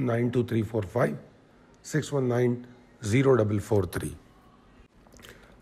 923456190443।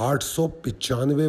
895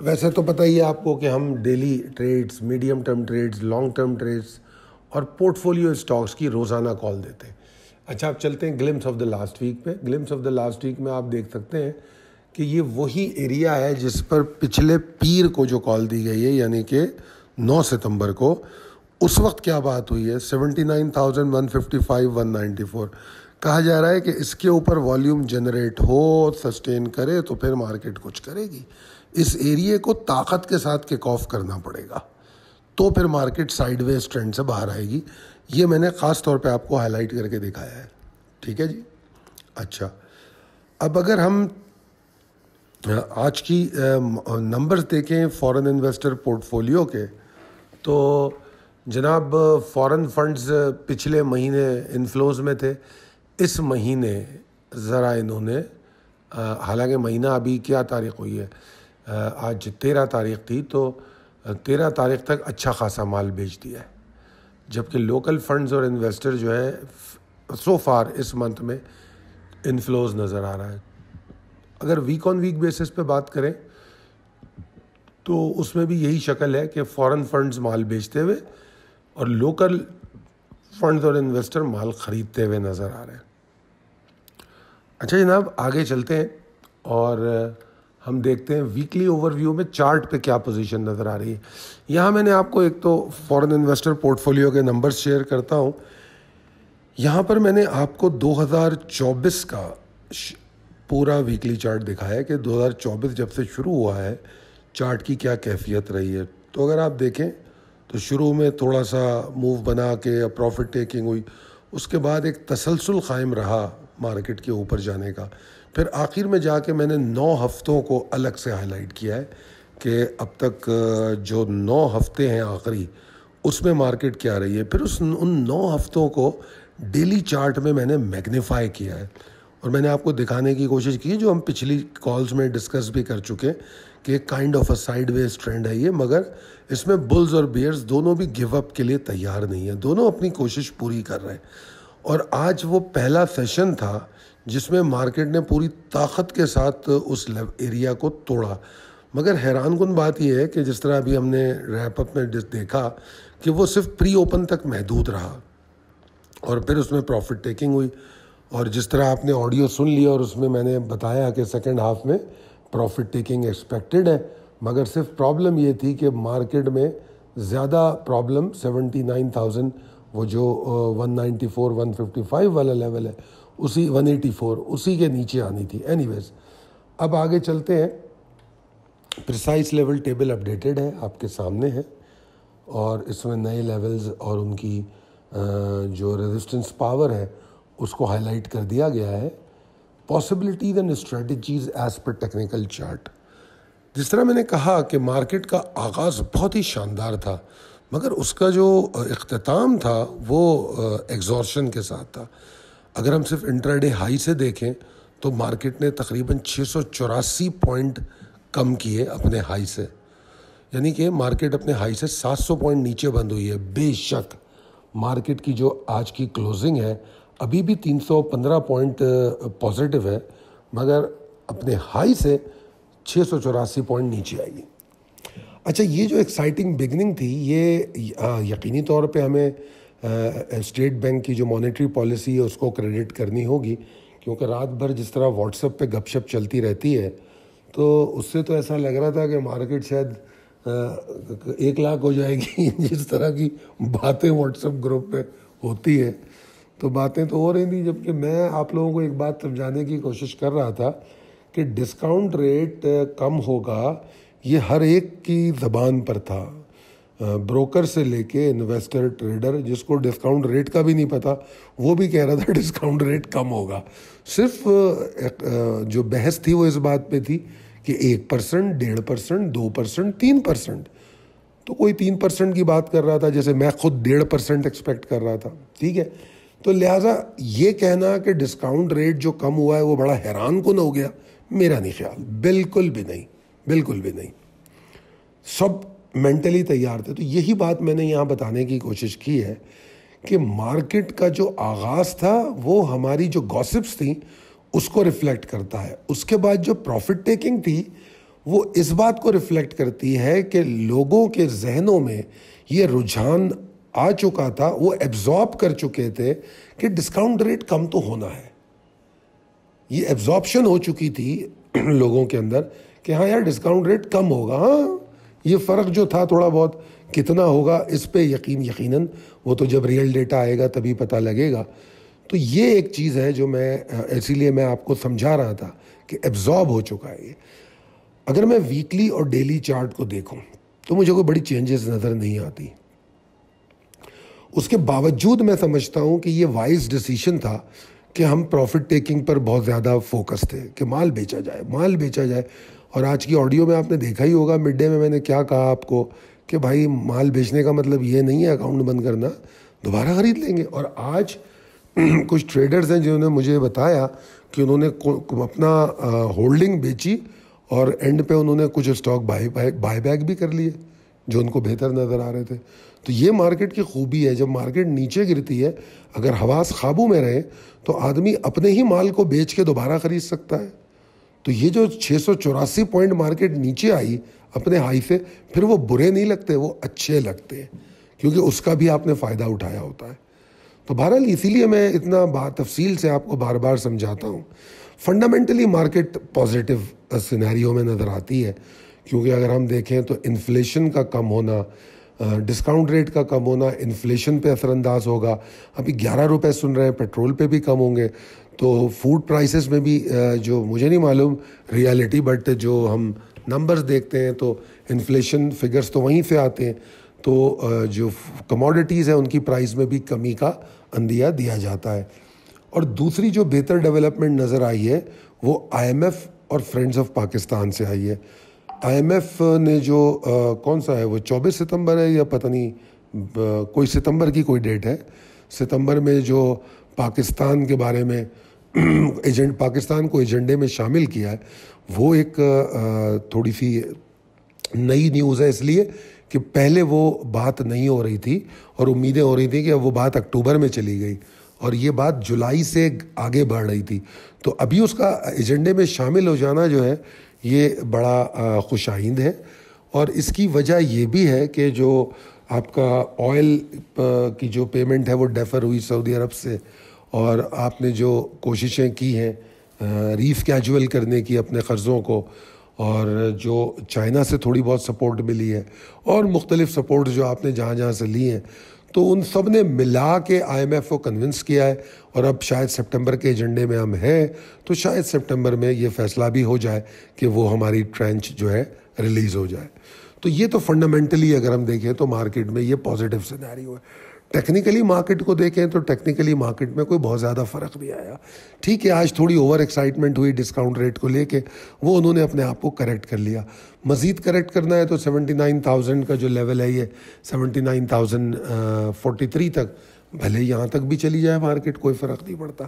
ویسے تو پتہ ہی ہے آپ کو کہ ہم daily trades, medium term trades, long term trades اور پورٹ فولیو اسٹاکس کی روزانہ کال دیتے ہیں. اچھا آپ چلتے ہیں glimpse of the last week پہ. Glimpse of the last week میں آپ دیکھ سکتے ہیں کہ یہ وہی ایریا ہے جس پر پچھلے پیر کو جو کال دی گئی ہے، یعنی کہ 9 ستمبر کو. اس وقت کیا بات ہوئی ہے؟ 79,155 194. کہا جا رہا ہے کہ اس کے اوپر والیوم جنریٹ ہو، سسٹین کرے تو پھر مارکیٹ کچھ کرے گی. اس ایریے کو طاقت کے ساتھ کک آف کرنا پڑے گا تو پھر مارکیٹ سائیڈ ویز ٹرینڈ سے باہر آئے گی. یہ میں نے خاص طور پہ آپ کو ہائی لائٹ کر کے دکھایا ہے. ٹھیک ہے جی. اچھا اب اگر ہم آج کی نمبرز دیکھیں فورن انویسٹر پورٹ فولیو کے، تو جناب فورن فنڈز پچھلے مہینے انفلوز میں تھے. اس مہینے ذرا انہوں نے، حالانکہ مہینہ ابھی کیا تاریخ ہوئی ہے، آج 13 تاریخ تھی، تو 13 تاریخ تک اچھا خاصا مال بیچ دیا ہے. جبکہ لوکل فنڈز اور انویسٹر جو ہے سو فار اس منتھ میں انفلوز نظر آ رہا ہے. اگر ویک آن ویک بیسس پہ بات کریں تو اس میں بھی یہی شکل ہے کہ فورن فنڈز مال بیچتے ہوئے اور لوکل فنڈز اور انویسٹر مال خریدتے ہوئے نظر آ رہے ہیں. اچھا جناب آگے چلتے ہیں اور ہم دیکھتے ہیں ویکلی اوور ویو میں چارٹ پہ کیا پوزیشن نظر آ رہی ہے. یہاں میں نے آپ کو ایک تو فورن انویسٹر پورٹ فولیو کے نمبرز شیئر کرتا ہوں. یہاں پر میں نے آپ کو 2024 کا پورا ویکلی چارٹ دکھایا ہے کہ 2024 جب سے شروع ہوا ہے چارٹ کی کیا کیفیت رہی ہے. تو اگر آپ دیکھیں تو شروع میں تھوڑا سا موو بنا کے پروفٹ ٹیکنگ ہوئی، اس کے بعد ایک تسلسل قائم رہا مارکیٹ کے اوپر جانے کا. پھر آخر میں جا کے میں نے 9 ہفتوں کو الگ سے ہائی لائٹ کیا ہے کہ اب تک جو 9 ہفتے ہیں آخری، اس میں مارکیٹ کیا رہی ہے. پھر ان 9 ہفتوں کو ڈیلی چارٹ میں نے میگنیفائی کیا ہے اور میں نے آپ کو دکھانے کی کوشش کی جو ہم پچھلی کالز میں ڈسکس بھی کر چکے کہ ایک kind of a sideways trend ہے یہ، مگر اس میں بلز اور بیئرز دونوں بھی گیو اپ کے لیے تیار نہیں ہیں، دونوں اپنی کوشش پوری کر رہے ہیں. اور آج وہ پہلا سیشن تھا جس میں مارکیٹ نے پوری طاقت کے ساتھ اس ایریا کو توڑا. مگر حیران کن بات یہ ہے کہ جس طرح ابھی ہم نے ریپ اپ میں دیکھا کہ وہ صرف پری اوپن تک محدود رہا اور پھر اس میں پروفٹ ٹیکنگ ہوئی. اور جس طرح آپ نے آڈیو سن لیا اور اس میں نے بتایا کہ سیکنڈ ہاف میں پروفٹ ٹیکنگ ایکسپیکٹڈ ہے، مگر صرف پرابلم یہ تھی کہ مارکیٹ میں زیادہ پرابلم 79,000 وہ جو 194 155 والا لیول ہے، اسی 184 اسی کے نیچے آنی تھی. اینی ویز اب آگے چلتے ہیں. پریسائز لیول ٹیبل اپڈیٹڈ ہے، آپ کے سامنے ہے، اور اس میں نئے لیولز اور ان کی جو ریزسٹنس پاور ہے اس کو ہائی لائٹ کر دیا گیا ہے. Possibilities and strategies as per technical chart. جس طرح میں نے کہا کہ مارکیٹ کا آغاز بہت ہی شاندار تھا، مگر اس کا جو اختتام تھا وہ ایگزارشن کے ساتھ تھا. اگر ہم صرف انٹراڈے ہائی سے دیکھیں تو مارکیٹ نے تقریباً 684 پوائنٹ کم کیے اپنے ہائی سے، یعنی کہ مارکیٹ اپنے ہائی سے 700 پوائنٹ نیچے بند ہوئی ہے. بے شک مارکیٹ کی جو آج کی کلوزنگ ہے ابھی بھی 315 پوائنٹ پازیٹیو ہے، مگر اپنے ہائی سے 684 پوائنٹ نیچے آئی. اچھا یہ جو ایکسائٹنگ بگننگ تھی یہ یقینی طور پہ ہمیں اسٹیٹ بینک کی جو مانیٹری پالیسی ہے اس کو کریڈٹ کرنی ہوگی، کیونکہ رات بھر جس طرح واٹس ایپ پہ گپ شپ چلتی رہتی ہے تو اس سے تو ایسا لگ رہا تھا کہ مارکیٹ شاید 1,00,000 ہو جائے گی. جس طرح کی باتیں واٹس ایپ گروپ پہ ہوتی ہے تو باتیں تو ہو رہی تھیں. جبکہ میں آپ لوگوں کو ایک بات سمجھانے کی کوشش کر رہا تھا کہ ڈسکاؤنٹ ریٹ کم ہوگا، یہ ہر ایک کی زبان پر تھا، بروکر سے لے کے انویسٹر ٹریڈر. جس کو ڈسکاؤنٹ ریٹ کا بھی نہیں پتا وہ بھی کہہ رہا تھا ڈسکاؤنٹ ریٹ کم ہوگا. صرف جو بحث تھی وہ اس بات پہ تھی کہ 1%، 1.5%، 2%، 3%. تو کوئی 3% کی بات کر رہا تھا، جیسے میں خود 1.5% ایکسپیکٹ کر رہا تھا. ٹھیک ہے، تو لہٰذا یہ کہنا کہ ڈسکاؤنٹ ریٹ جو کم ہوا ہے وہ بڑا حیران کن ہو گیا، میرا نہیں خیال. بالکل بھی نہیں، بالکل بھی نہیں. سب مینٹلی تیار تھے. تو یہی بات میں نے یہاں بتانے کی کوشش کی ہے کہ مارکیٹ کا جو آغاز تھا وہ ہماری جو گاسپس تھیں اس کو ریفلیکٹ کرتا ہے. اس کے بعد جو پروفٹ ٹیکنگ تھی وہ اس بات کو ریفلیکٹ کرتی ہے کہ لوگوں کے ذہنوں میں یہ رجحان آ چکا تھا, وہ ایبزارب کر چکے تھے کہ ڈسکاؤنٹ ریٹ کم تو ہونا ہے. یہ ایبزارپشن ہو چکی تھی لوگوں کے اندر کہ ہاں یار ڈسکاؤنٹ ریٹ کم ہوگا. ہاں یہ فرق جو تھا تھوڑا بہت کتنا ہوگا اس پہ یقیناً وہ تو جب ریئل ڈیٹا آئے گا تبھی پتہ لگے گا. تو یہ ایک چیز ہے جو میں اسی لیے میں آپ کو سمجھا رہا تھا کہ ایبزارب ہو چکا ہے یہ. اگر میں ویکلی اور ڈیلی چارٹ کو دیکھوں تو مجھے کوئی بڑی چینجز نظر نہیں آتی. اس کے باوجود میں سمجھتا ہوں کہ یہ وائز ڈیسیشن تھا کہ ہم پروفٹ ٹیکنگ پر بہت زیادہ فوکس تھے کہ مال بیچا جائے. اور آج کی آڈیو میں آپ نے دیکھا ہی ہوگا, مڈ ڈے میں نے کیا کہا آپ کو کہ بھائی مال بیچنے کا مطلب یہ نہیں ہے اکاؤنٹ بند کرنا, دوبارہ خرید لیں گے. اور آج کچھ ٹریڈرز ہیں جنہوں نے مجھے بتایا کہ انہوں نے اپنا ہولڈنگ بیچی اور اینڈ پہ انہوں نے کچھ اسٹاک بائی بیک بھی کر لیے جو ان کو بہتر نظر آ رہے تھے. تو یہ مارکیٹ کی خوبی ہے, جب مارکیٹ نیچے گرتی ہے اگر حواس قابو میں رہے تو آدمی اپنے ہی مال کو بیچ کے دوبارہ خرید سکتا ہے. تو یہ جو 684 پوائنٹ مارکیٹ نیچے آئی اپنے ہائی سے, پھر وہ برے نہیں لگتے, وہ اچھے لگتے ہیں کیونکہ اس کا بھی آپ نے فائدہ اٹھایا ہوتا ہے. تو بہرحال اسی لیے میں اتنا تفصیل سے آپ کو بار بار سمجھاتا ہوں. فنڈامنٹلی مارکیٹ پازیٹیو سینیریو میں نظر آتی ہے کیونکہ اگر ہم دیکھیں تو انفلیشن کا کم ہونا, ڈسکاؤنٹ ریٹ کا کم ہونا انفلیشن پہ اثر انداز ہوگا. ابھی 11 روپے سن رہے ہیں, پیٹرول پہ بھی کم ہوں گے. تو فوڈ پرائسز میں بھی جو مجھے نہیں معلوم ریالٹی, بٹ جو ہم نمبرز دیکھتے ہیں تو انفلیشن فگرز تو وہیں سے آتے ہیں. تو جو کموڈیٹیز ہیں ان کی پرائز میں بھی کمی کا اندیہ دیا جاتا ہے. اور دوسری جو بہتر ڈیولپمنٹ نظر آئی ہے وہ آئی ایم ایف اور فرینڈز آف پاکستان سے آئی ہے. آئی ایم ایف نے جو کون سا ہے وہ 24 ستمبر ہے یا پتہ نہیں کوئی ستمبر کی کوئی ڈیٹ ہے, ستمبر میں جو پاکستان کے بارے میں پاکستان کو ایجنڈے میں شامل کیا ہے, وہ ایک تھوڑی سی نئی نیوز ہے اس لیے کہ پہلے وہ بات نہیں ہو رہی تھی اور امیدیں ہو رہی تھیں کہ وہ بات اکتوبر میں چلی گئی اور یہ بات جولائی سے آگے بڑھ رہی تھی. تو ابھی اس کا ایجنڈے میں شامل ہو جانا جو ہے یہ بڑا خوش آئند ہے. اور اس کی وجہ یہ بھی ہے کہ جو آپ کا آئل کی جو پیمنٹ ہے وہ ڈیفر ہوئی سعودی عرب سے, اور آپ نے جو کوششیں کی ہیں ریسکیجول کرنے کی اپنے قرضوں کو, اور جو چائنا سے تھوڑی بہت سپورٹ ملی ہے اور مختلف سپورٹ جو آپ نے جہاں سے لی ہیں, تو ان سب نے ملا کے آئی ایم ایف کو کنونس کیا ہے. اور اب شاید سپٹمبر کے ایجنڈے میں ہم ہیں تو شاید سپٹمبر میں یہ فیصلہ بھی ہو جائے کہ وہ ہماری ٹرینچ جو ہے ریلیز ہو جائے. تو یہ تو فنڈامنٹلی اگر ہم دیکھیں تو مارکیٹ میں یہ پازیٹیو سینیریو ہے. ٹیکنیکلی مارکیٹ کو دیکھیں تو ٹیکنیکلی مارکیٹ میں کوئی بہت زیادہ فرق نہیں آیا. ٹھیک ہے, آج تھوڑی اوور ایکسائٹمنٹ ہوئی ڈسکاؤنٹ ریٹ کو لے کے, وہ انہوں نے اپنے آپ کو کریکٹ کر لیا. مزید کریکٹ کرنا ہے تو 79,000 کا جو لیول ہے یہ 79,043 تک, بھلے یہاں تک بھی چلی جائے مارکیٹ کوئی فرق نہیں پڑتا.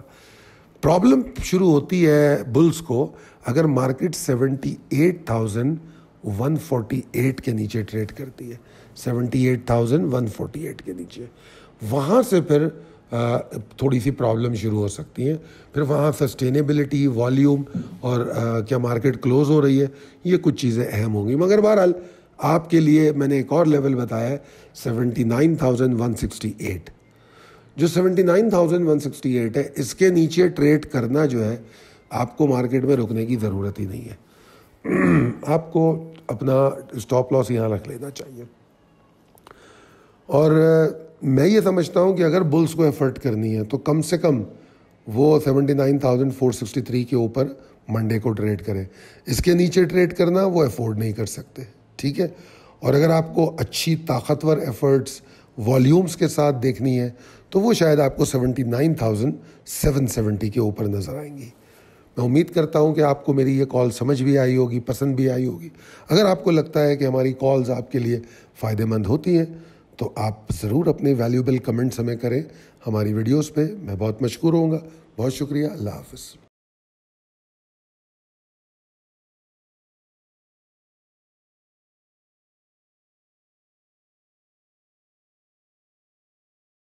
پرابلم شروع ہوتی ہے بلز کو اگر مارکیٹ 78,148 کے نیچے ٹریڈ کرتی ہے, 78,148 کے نیچے. وہاں سے پھر تھوڑی سی پرابلم شروع ہو سکتی ہیں. پھر وہاں سسٹینیبلٹی, والیوم اور کیا مارکیٹ کلوز ہو رہی ہے, یہ کچھ چیزیں اہم ہوں گی. مگر بہرحال آپ کے لیے میں نے ایک اور لیول بتایا ہے 79,168. جو 79,168 ہے اس کے نیچے ٹریڈ کرنا جو ہے آپ کو مارکیٹ میں رکنے کی ضرورت ہی نہیں ہے. آپ کو اپنا اسٹاپ لاس یہاں رکھ لینا چاہیے. اور میں یہ سمجھتا ہوں کہ اگر بلز کو ایفرٹ کرنی ہے تو کم سے کم وہ 79,463 کے اوپر منڈے کو ٹریڈ کریں. اس کے نیچے ٹریڈ کرنا وہ افورڈ نہیں کر سکتے, ٹھیک ہے. اور اگر آپ کو اچھی طاقتور ایفرٹس والیومز کے ساتھ دیکھنی ہے تو وہ شاید آپ کو 79,770 کے اوپر نظر آئیں گی. میں امید کرتا ہوں کہ آپ کو میری یہ کال سمجھ بھی آئی ہوگی, پسند بھی آئی ہوگی. اگر آپ کو لگتا ہے کہ ہماری کالز آپ کے لیے فائدہ مند ہوتی ہیں تو آپ ضرور اپنے ویلیوبل کمنٹس ہمیں کریں ہماری ویڈیوز پہ. میں بہت مشکور ہوں گا. بہت شکریہ. اللہ حافظ.